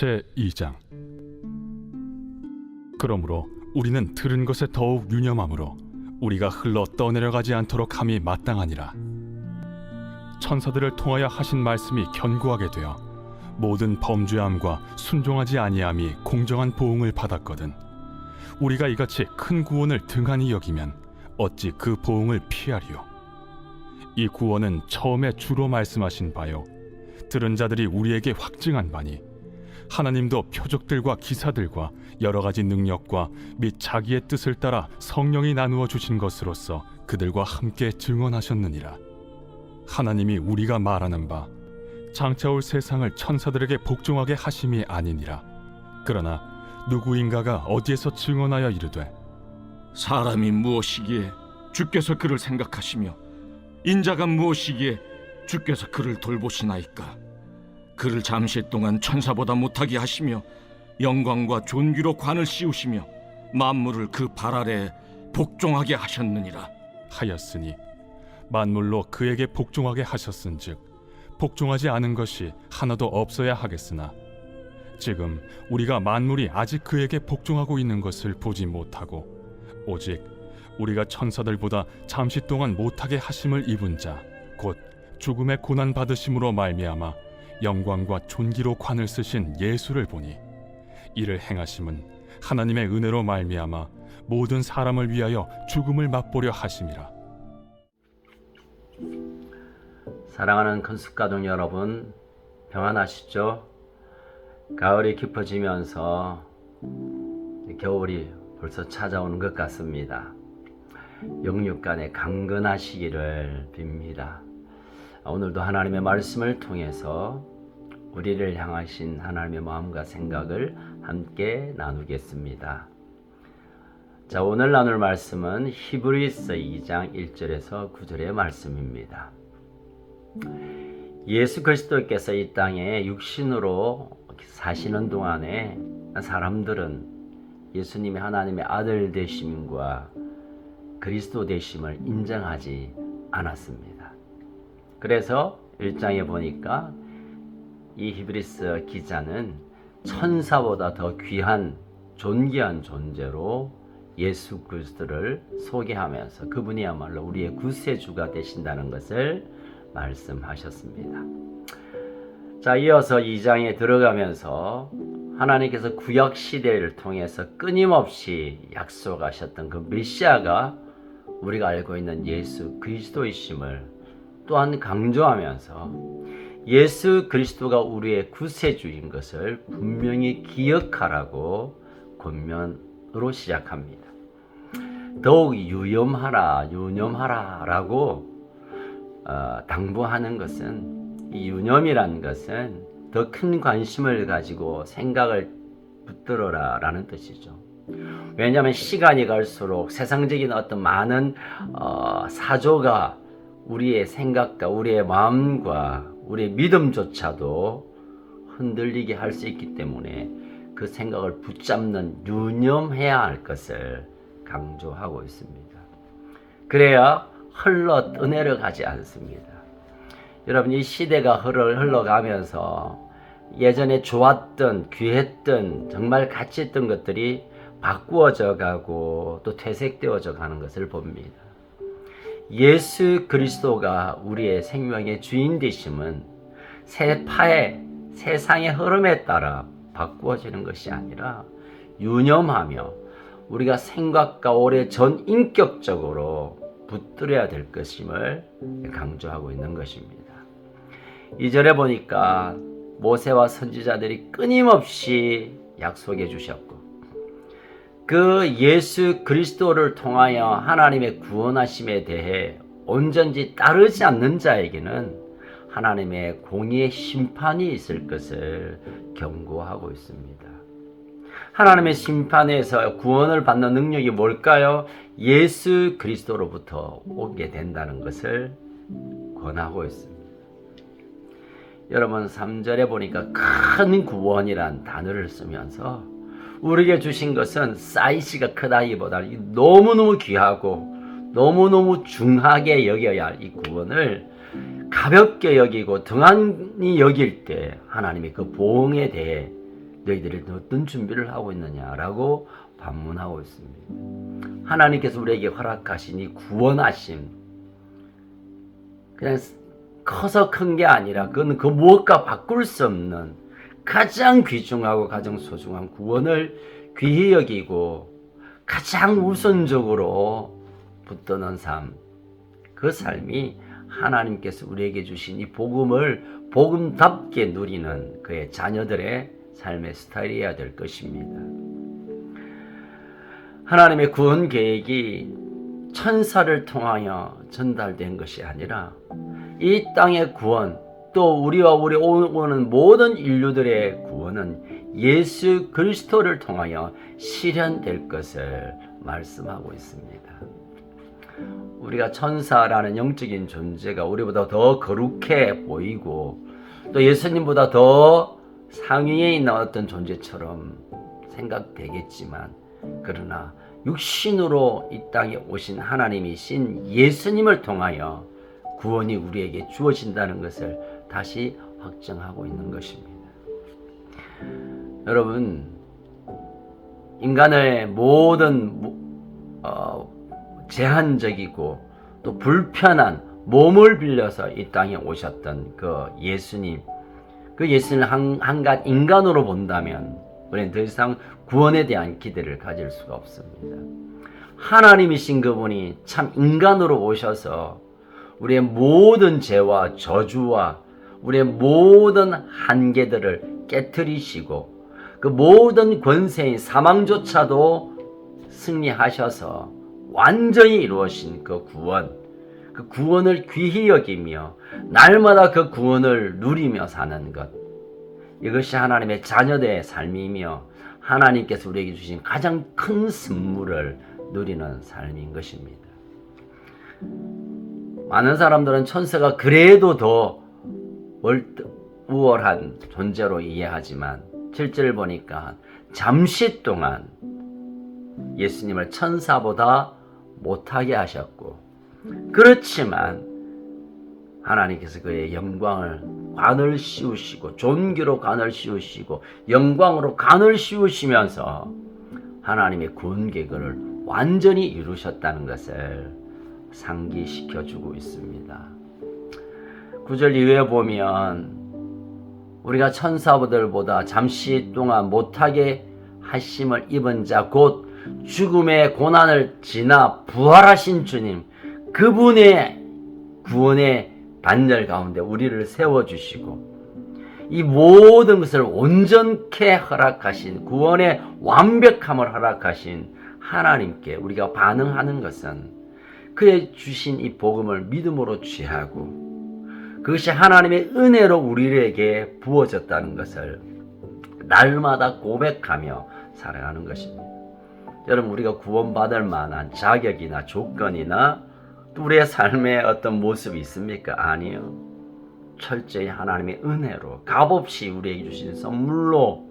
제2장. 그러므로 우리는 들은 것에 더욱 유념하므로 우리가 흘러 떠내려가지 않도록 함이 마땅하니라. 천사들을 통하여 하신 말씀이 견고하게 되어 모든 범죄함과 순종하지 아니함이 공정한 보응을 받았거든. 우리가 이같이 큰 구원을 등한히 여기면 어찌 그 보응을 피하리요. 이 구원은 처음에 주로 말씀하신 바요 들은 자들이 우리에게 확증한 바니, 하나님도 표적들과 기사들과 여러 가지 능력과 및 자기의 뜻을 따라 성령이 나누어 주신 것으로서 그들과 함께 증언하셨느니라. 하나님이 우리가 말하는 바 장차 올 세상을 천사들에게 복종하게 하심이 아니니라. 그러나 누구인가가 어디에서 증언하여 이르되, 사람이 무엇이기에 주께서 그를 생각하시며 인자가 무엇이기에 주께서 그를 돌보시나이까. 그를 잠시 동안 천사보다 못하게 하시며 영광과 존귀로 관을 씌우시며 만물을 그 발 아래에 복종하게 하셨느니라 하였으니 만물로 그에게 복종하게 하셨은즉 복종하지 않은 것이 하나도 없어야 하겠으나 지금 우리가 만물이 아직 그에게 복종하고 있는 것을 보지 못하고 오직 우리가 천사들보다 잠시 동안 못하게 하심을 입은 자 곧 죽음의 고난 받으심으로 말미암아 영광과 존귀로 관을 쓰신 예수를 보니, 이를 행하심은 하나님의 은혜로 말미암아 모든 사람을 위하여 죽음을 맛보려 하심이라. 사랑하는 큰숙가족 여러분, 평안하시죠? 가을이 깊어지면서 겨울이 벌써 찾아오는 것 같습니다. 영육간에 강건하시기를 빕니다. 오늘도 하나님의 말씀을 통해서 우리를 향하신 하나님의 마음과 생각을 함께 나누겠습니다. 자, 오늘 나눌 말씀은 히브리서 2장 1절에서 9절의 말씀입니다. 예수 그리스도께서 이 땅에 육신으로 사시는 동안에 사람들은 예수님이 하나님의 아들 되심과 그리스도 되심을 인정하지 않았습니다. 그래서 1장에 보니까 이 히브리서 기자는 천사보다 더 귀한 존귀한 존재로 예수 그리스도를 소개하면서 그분이야말로 우리의 구세주가 되신다는 것을 말씀하셨습니다. 자, 이어서 2장에 들어가면서 하나님께서 구약 시대를 통해서 끊임없이 약속하셨던 그 메시아가 우리가 알고 있는 예수 그리스도이심을 또한 강조하면서 예수 그리스도가 우리의 구세주인 것을 분명히 기억하라고 권면으로 시작합니다. 더욱 유념하라라고 당부하는 것은, 이 유념이란 것은 더 큰 관심을 가지고 생각을 붙들어라라는 뜻이죠. 왜냐하면 시간이 갈수록 세상적인 어떤 많은 사조가 우리의 생각과 우리의 마음과 우리의 믿음조차도 흔들리게 할 수 있기 때문에 그 생각을 붙잡는 유념해야 할 것을 강조하고 있습니다. 그래야 흘러 떠내려가지 않습니다. 여러분, 이 시대가 흘러가면서 예전에 좋았던, 귀했던, 정말 가치 있던 것들이 바꾸어져 가고 또 퇴색되어져 가는 것을 봅니다. 예수 그리스도가 우리의 생명의 주인 되심은 세상의 흐름에 따라 바꾸어지는 것이 아니라 유념하며 우리가 생각과 오래 전 인격적으로 붙들어야 될 것임을 강조하고 있는 것입니다. 2절에 보니까 모세와 선지자들이 끊임없이 약속해 주셨고, 그 예수 그리스도를 통하여 하나님의 구원하심에 대해 온전히 따르지 않는 자에게는 하나님의 공의의 심판이 있을 것을 경고하고 있습니다. 하나님의 심판에서 구원을 받는 능력이 뭘까요? 예수 그리스도로부터 오게 된다는 것을 권하고 있습니다. 여러분, 3절에 보니까 큰 구원이란 단어를 쓰면서 우리에게 주신 것은 사이즈가 크다기보다는 너무너무 귀하고 너무너무 중하게 여겨야 할 이 구원을 가볍게 여기고 등한히 여길 때 하나님의 그 보응에 대해 너희들이 어떤 준비를 하고 있느냐라고 반문하고 있습니다. 하나님께서 우리에게 허락하신 이 구원하심, 그냥 커서 큰 게 아니라 그건 그 무엇과 바꿀 수 없는 가장 귀중하고 가장 소중한 구원을 귀히 여기고 가장 우선적으로 붙드는 삶, 그 삶이 하나님께서 우리에게 주신 이 복음을 복음답게 누리는 그의 자녀들의 삶의 스타일이어야 될 것입니다. 하나님의 구원 계획이 천사를 통하여 전달된 것이 아니라 이 땅의 구원, 또 우리와 우리 오는 모든 인류들의 구원은 예수 그리스도를 통하여 실현될 것을 말씀하고 있습니다. 우리가 천사라는 영적인 존재가 우리보다 더 거룩해 보이고 또 예수님보다 더 상위에 있는 어떤 존재처럼 생각되겠지만, 그러나 육신으로 이 땅에 오신 하나님이신 예수님을 통하여 구원이 우리에게 주어진다는 것을 다시 확정하고 있는 것입니다. 여러분, 인간의 모든 제한적이고 또 불편한 몸을 빌려서 이 땅에 오셨던 그 예수님, 그 예수님을 한갓 인간으로 본다면 우리는 더 이상 구원에 대한 기대를 가질 수가 없습니다. 하나님이신 그분이 참 인간으로 오셔서 우리의 모든 죄와 저주와 우리의 모든 한계들을 깨트리시고 그 모든 권세인 사망조차도 승리하셔서 완전히 이루어진 그 구원을 귀히 여기며 날마다 그 구원을 누리며 사는 것, 이것이 하나님의 자녀들의 삶이며 하나님께서 우리에게 주신 가장 큰 선물을 누리는 삶인 것입니다. 많은 사람들은 천사가 그래도 더 우월한 존재로 이해하지만 7절을 보니까 잠시 동안 예수님을 천사보다 못하게 하셨고, 그렇지만 하나님께서 그의 영광을 관을 씌우시고 존귀로 관을 씌우시고 영광으로 관을 씌우시면서 하나님의 구원 계획을 완전히 이루셨다는 것을 상기시켜주고 있습니다. 9절 이후에 보면 우리가 천사들보다 잠시 동안 못하게 하심을 입은 자 곧 죽음의 고난을 지나 부활하신 주님, 그분의 구원의 반열 가운데 우리를 세워주시고 이 모든 것을 온전케 허락하신, 구원의 완벽함을 허락하신 하나님께 우리가 반응하는 것은 그의 주신 이 복음을 믿음으로 취하고 그것이 하나님의 은혜로 우리에게 부어졌다는 것을 날마다 고백하며 살아가는 것입니다. 여러분, 우리가 구원받을 만한 자격이나 조건이나 또 우리의 삶의 어떤 모습이 있습니까? 아니요. 철저히 하나님의 은혜로 값없이 우리에게 주신 선물로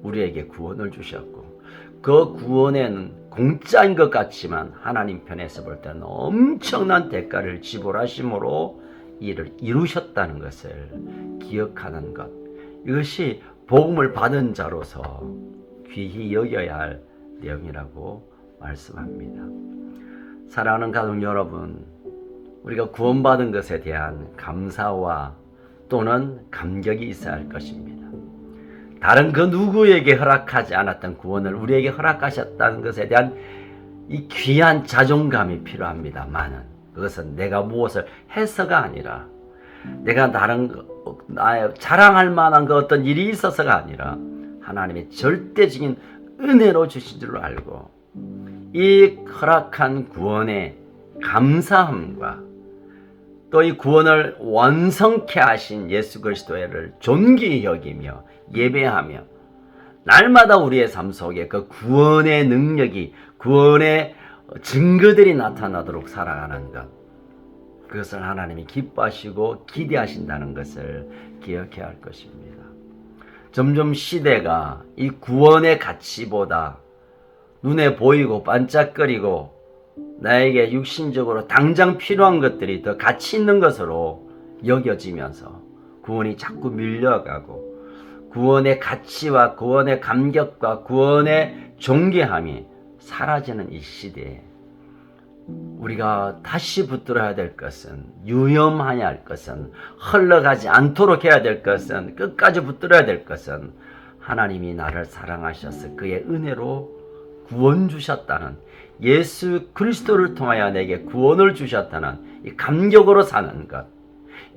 우리에게 구원을 주셨고, 그 구원에는 공짜인 것 같지만 하나님 편에서 볼 때는 엄청난 대가를 지불하심으로 이를 이루셨다는 것을 기억하는 것, 이것이 복음을 받은 자로서 귀히 여겨야 할 내용이라고 말씀합니다. 사랑하는 가족 여러분, 우리가 구원받은 것에 대한 감사와 또는 감격이 있어야 할 것입니다. 다른 그 누구에게 허락하지 않았던 구원을 우리에게 허락하셨다는 것에 대한 이 귀한 자존감이 필요합니다만은, 그것은 내가 무엇을 해서가 아니라 내가 나의 자랑할 만한 그 어떤 일이 있어서가 아니라 하나님의 절대적인 은혜로 주신 줄로 알고 이 허락한 구원의 감사함과 또 이 구원을 완성케 하신 예수 그리스도를 존귀히 여기며 예배하며 날마다 우리의 삶 속에 그 구원의 능력이, 구원의 증거들이 나타나도록 살아가는 것, 그것을 하나님이 기뻐하시고 기대하신다는 것을 기억해야 할 것입니다. 점점 시대가 이 구원의 가치보다 눈에 보이고 반짝거리고 나에게 육신적으로 당장 필요한 것들이 더 가치 있는 것으로 여겨지면서 구원이 자꾸 밀려가고 구원의 가치와 구원의 감격과 구원의 존귀함이 사라지는 이 시대에 우리가 다시 붙들어야 될 것은, 유념해야 할 것은, 흘러가지 않도록 해야 될 것은, 끝까지 붙들어야 될 것은 하나님이 나를 사랑하셔서 그의 은혜로 구원 주셨다는, 예수 그리스도를 통하여 내게 구원을 주셨다는 이 감격으로 사는 것,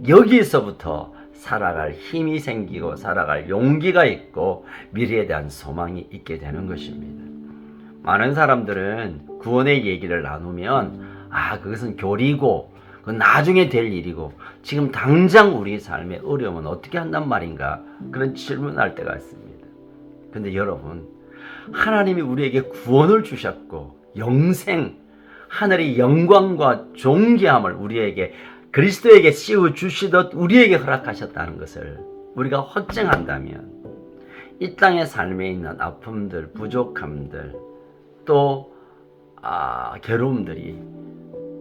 여기서부터 살아갈 힘이 생기고 살아갈 용기가 있고 미래에 대한 소망이 있게 되는 것입니다. 많은 사람들은 구원의 얘기를 나누면 그것은 교리고 그건 나중에 될 일이고 지금 당장 우리 삶의 어려움은 어떻게 한단 말인가, 그런 질문할 때가 있습니다. 근데 여러분, 하나님이 우리에게 구원을 주셨고 영생, 하늘의 영광과 존귀함을 우리에게 그리스도에게 씌워 주시듯 우리에게 허락하셨다는 것을 우리가 확증한다면 이 땅의 삶에 있는 아픔들, 부족함들, 또 괴로움들이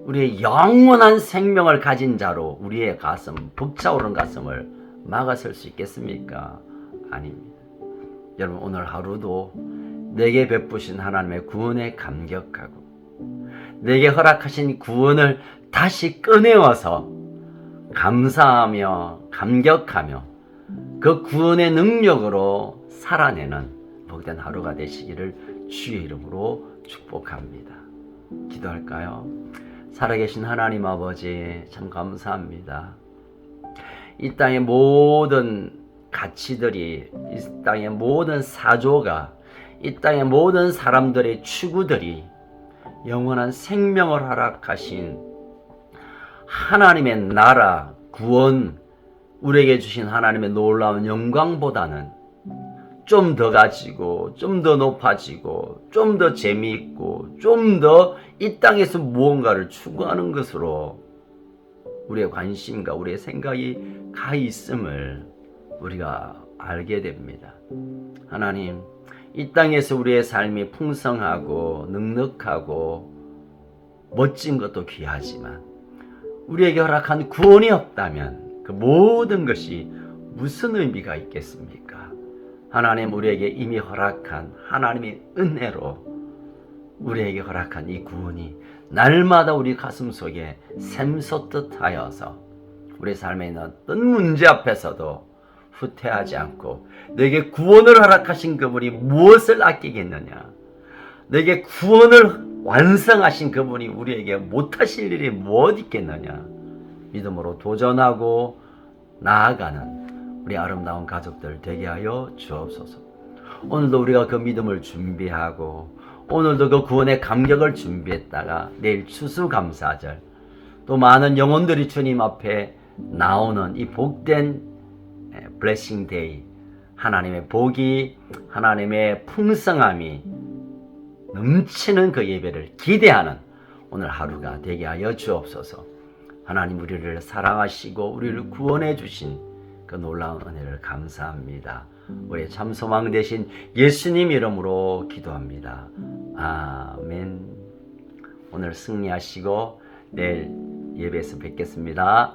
우리의 영원한 생명을 가진 자로 우리의 가슴, 벅차오른 가슴을 막아설 수 있겠습니까? 아닙니다. 여러분, 오늘 하루도 내게 베푸신 하나님의 구원에 감격하고 내게 허락하신 구원을 다시 꺼내어서 감사하며 감격하며 그 구원의 능력으로 살아내는 복된 하루가 되시기를 주의 이름으로 축복합니다. 기도할까요? 살아계신 하나님 아버지, 참 감사합니다. 이 땅의 모든 가치들이, 이 땅의 모든 사조가, 이 땅의 모든 사람들의 추구들이 영원한 생명을 허락하신 하나님의 나라, 구원, 우리에게 주신 하나님의 놀라운 영광보다는 좀 더 가지고, 좀 더 높아지고, 좀 더 재미있고, 좀 더 이 땅에서 무언가를 추구하는 것으로 우리의 관심과 우리의 생각이 가 있음을 우리가 알게 됩니다. 하나님, 이 땅에서 우리의 삶이 풍성하고 넉넉하고 멋진 것도 귀하지만 우리에게 허락한 구원이 없다면 그 모든 것이 무슨 의미가 있겠습니까? 하나님, 우리에게 이미 허락한 하나님의 은혜로 우리에게 허락한 이 구원이 날마다 우리 가슴 속에 샘솟듯 하여서 우리 삶에 있는 어떤 문제 앞에서도 후퇴하지 않고, 내게 구원을 허락하신 그분이 무엇을 아끼겠느냐, 내게 구원을 완성하신 그분이 우리에게 못하실 일이 무엇 있겠느냐, 믿음으로 도전하고 나아가는 우리 아름다운 가족들 되게 하여 주옵소서. 오늘도 우리가 그 믿음을 준비하고 오늘도 그 구원의 감격을 준비했다가 내일 추수감사절, 또 많은 영혼들이 주님 앞에 나오는 이 복된 블레싱 데이, 하나님의 복이, 하나님의 풍성함이 넘치는 그 예배를 기대하는 오늘 하루가 되게 하여 주옵소서. 하나님, 우리를 사랑하시고 우리를 구원해 주신 그 놀라운 은혜를 감사합니다. 우리의 참 소망 되신 예수님 이름으로 기도합니다. 아멘. 오늘 승리하시고 내일 예배에서 뵙겠습니다.